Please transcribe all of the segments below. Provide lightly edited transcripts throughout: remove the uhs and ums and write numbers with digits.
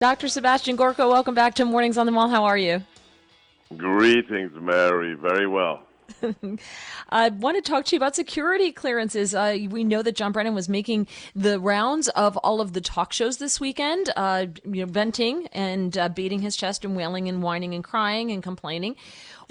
Dr. Sebastian Gorka, welcome back to Mornings on the Mall. How are you? Greetings, Mary. Very well. I want to talk to you about security clearances. We know that John Brennan was making the rounds of all of the talk shows this weekend, venting and beating his chest and wailing and whining and crying and complaining.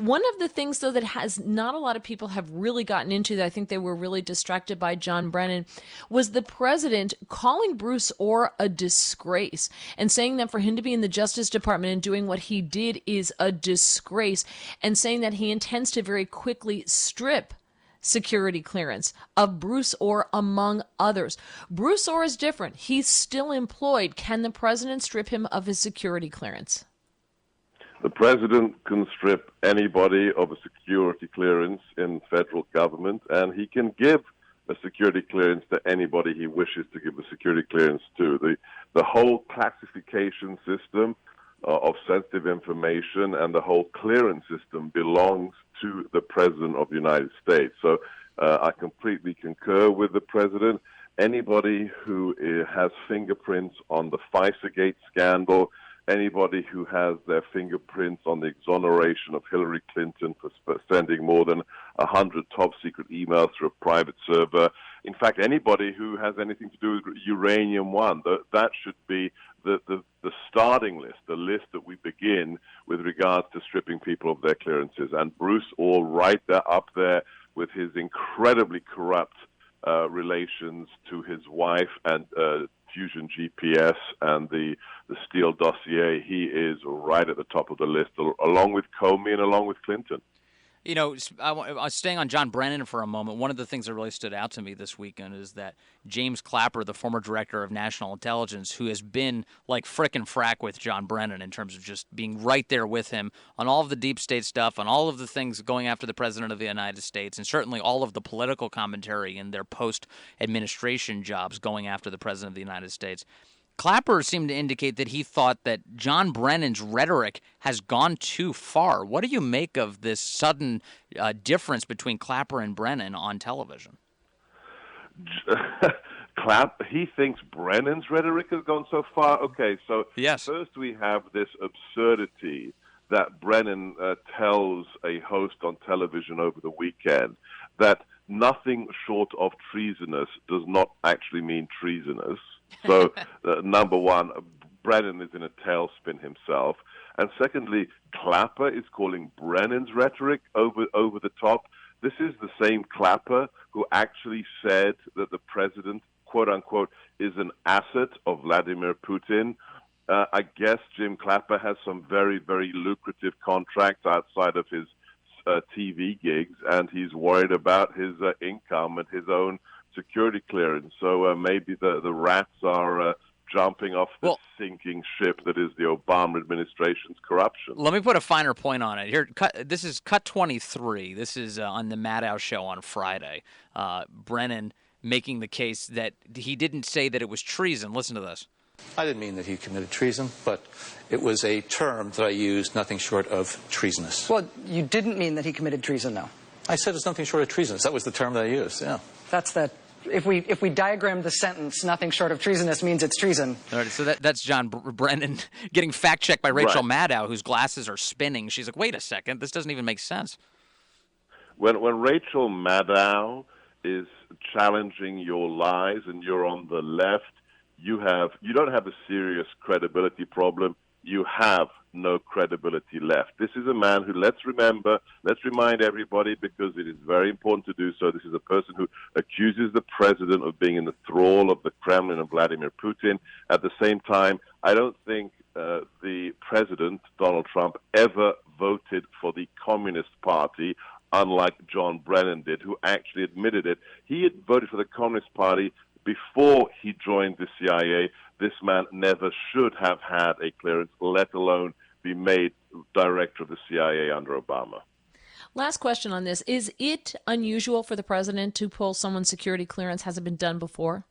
One of the things, though, that has not a lot of people have really gotten into, that I think they were really distracted by John Brennan, was the president calling Bruce Orr a disgrace and saying that for him to be in the Justice Department and doing what he did is a disgrace, and saying that he intends to very quickly strip security clearance of Bruce Orr, among others. Bruce Orr is different. He's still employed. Can the president strip him of his security clearance? The president can strip anybody of a security clearance in federal government, and he can give a security clearance to anybody he wishes to give a security clearance to. The whole classification system of sensitive information and the whole clearance system belongs to the President of the United States. So I completely concur with the President. Anybody who has fingerprints on the FISA-Gate scandal, anybody who has their fingerprints on the exoneration of Hillary Clinton for sending more than 100 top-secret emails through a private server. In fact, anybody who has anything to do with Uranium One, that should be the starting list, the list that we begin with regards to stripping people of their clearances. And Bruce Orr right there up there with his incredibly corrupt relations to his wife and Fusion GPS and the Steele dossier. He is right at the top of the list, along with Comey and along with Clinton. You know, I was staying on John Brennan for a moment. One of the things that really stood out to me this weekend is that James Clapper, the former director of national intelligence, who has been like frickin' frack with John Brennan in terms of just being right there with him on all of the deep state stuff, on all of the things going after the president of the United States, and certainly all of the political commentary in their post-administration jobs going after the president of the United States. Clapper seemed to indicate that he thought that John Brennan's rhetoric has gone too far. What do you make of this sudden difference between Clapper and Brennan on television? He thinks Brennan's rhetoric has gone so far. Okay, so yes. First we have this absurdity that Brennan tells a host on television over the weekend that nothing short of treasonous does not actually mean treasonous. So, number one, Brennan is in a tailspin himself. And secondly, Clapper is calling Brennan's rhetoric over the top. This is the same Clapper who actually said that the president, quote unquote, is an asset of Vladimir Putin. I guess Jim Clapper has some very, very lucrative contracts outside of his TV gigs, and he's worried about his income and his own security clearance. So maybe the rats are jumping off the sinking ship that is the Obama administration's corruption. Let me put a finer point on it. Here, this is Cut 23. This is on the Maddow show on Friday. Brennan making the case that he didn't say that it was treason. Listen to this. I didn't mean that he committed treason, but it was a term that I used, nothing short of treasonous. Well, you didn't mean that he committed treason, though. I said it's nothing short of treasonous. That was the term that I used, yeah. That's the... If we diagram the sentence, nothing short of treasonous means it's treason. All right, so that's John Brennan getting fact-checked by Rachel Maddow, whose glasses are spinning. She's like, wait a second, this doesn't even make sense. When Rachel Maddow is challenging your lies and you're on the left, you don't have a serious credibility problem. You have no credibility left. This is a man who, let's remind everybody, because it is very important to do so, this is a person who accuses the president of being in the thrall of the Kremlin and Vladimir Putin. At the same time, I don't think the president, Donald Trump, ever voted for the Communist Party, unlike John Brennan did, who actually admitted it. He had voted for the Communist Party before he joined the CIA. This man never should have had a clearance, let alone be made director of the CIA under Obama. Last question on this. Is it unusual for the president to pull someone's security clearance? Has it been done before?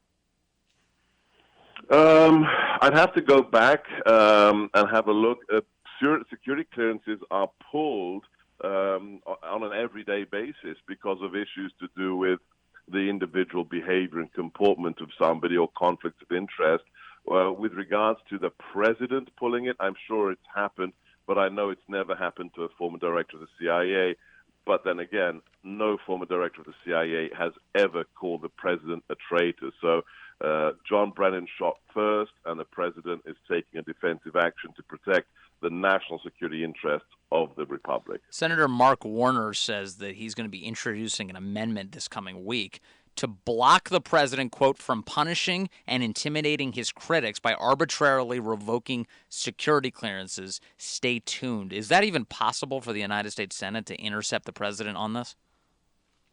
I'd have to go back and have a look. Security clearances are pulled on an everyday basis because of issues to do with the individual behavior and comportment of somebody or conflicts of interest. With regards to the president pulling it, I'm sure it's happened, but I know it's never happened to a former director of the CIA. But then again, no former director of the CIA has ever called the president a traitor. So John Brennan shot first, and the president is taking a defensive action to protect the national security interests of the republic. Senator Mark Warner says that he's going to be introducing an amendment this coming week to block the president, quote, from punishing and intimidating his critics by arbitrarily revoking security clearances. Stay tuned. Is that even possible for the United States Senate to intercept the president on this?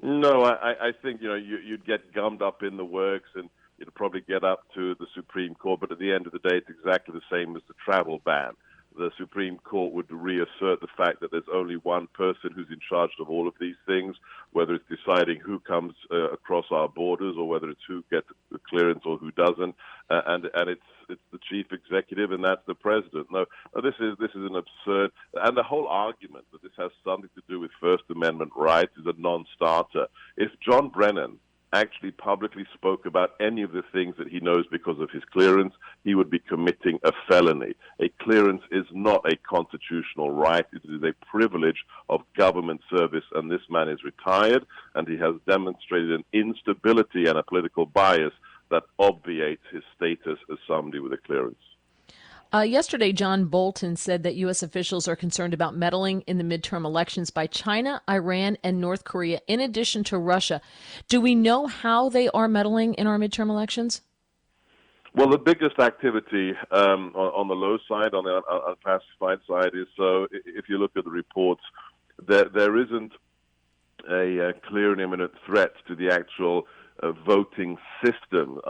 No, I think you'd get gummed up in the works, and you'd probably get up to the Supreme Court. But at the end of the day, it's exactly the same as the travel ban. The Supreme Court would reassert the fact that there's only one person who's in charge of all of these things, whether it's deciding who comes across our borders or whether it's who gets the clearance or who doesn't, and it's the chief executive, and that's the president. No, this is an absurd, and the whole argument that this has something to do with First Amendment rights is a non-starter. If John Brennan actually publicly spoke about any of the things that he knows because of his clearance, he would be committing a felony. A clearance is not a constitutional right. It is a privilege of government service, and this man is retired, and he has demonstrated an instability and a political bias that obviates his status as somebody with a clearance. Yesterday, John Bolton said that U.S. officials are concerned about meddling in the midterm elections by China, Iran, and North Korea, in addition to Russia. Do we know how they are meddling in our midterm elections? Well, the biggest activity on the low side, on the unclassified side, is if you look at the reports, there isn't a clear and imminent threat to the actual voting system.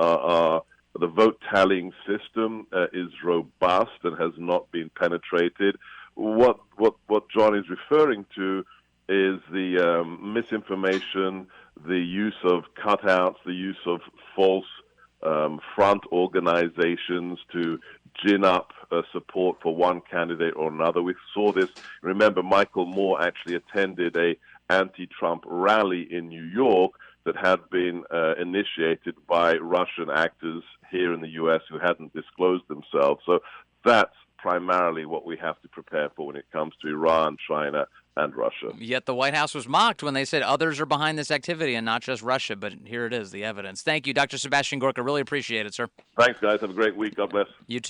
The vote tallying system is robust and has not been penetrated. What John is referring to is the misinformation, the use of cutouts, the use of false front organizations to gin up support for one candidate or another. We saw this. Remember, Michael Moore actually attended a anti-Trump rally in New York that had been initiated by Russian actors here in the U.S. who hadn't disclosed themselves. So that's primarily what we have to prepare for when it comes to Iran, China, and Russia. Yet the White House was mocked when they said others are behind this activity and not just Russia. But here it is, the evidence. Thank you, Dr. Sebastian Gorka. Really appreciate it, sir. Thanks, guys. Have a great week. God bless. You too.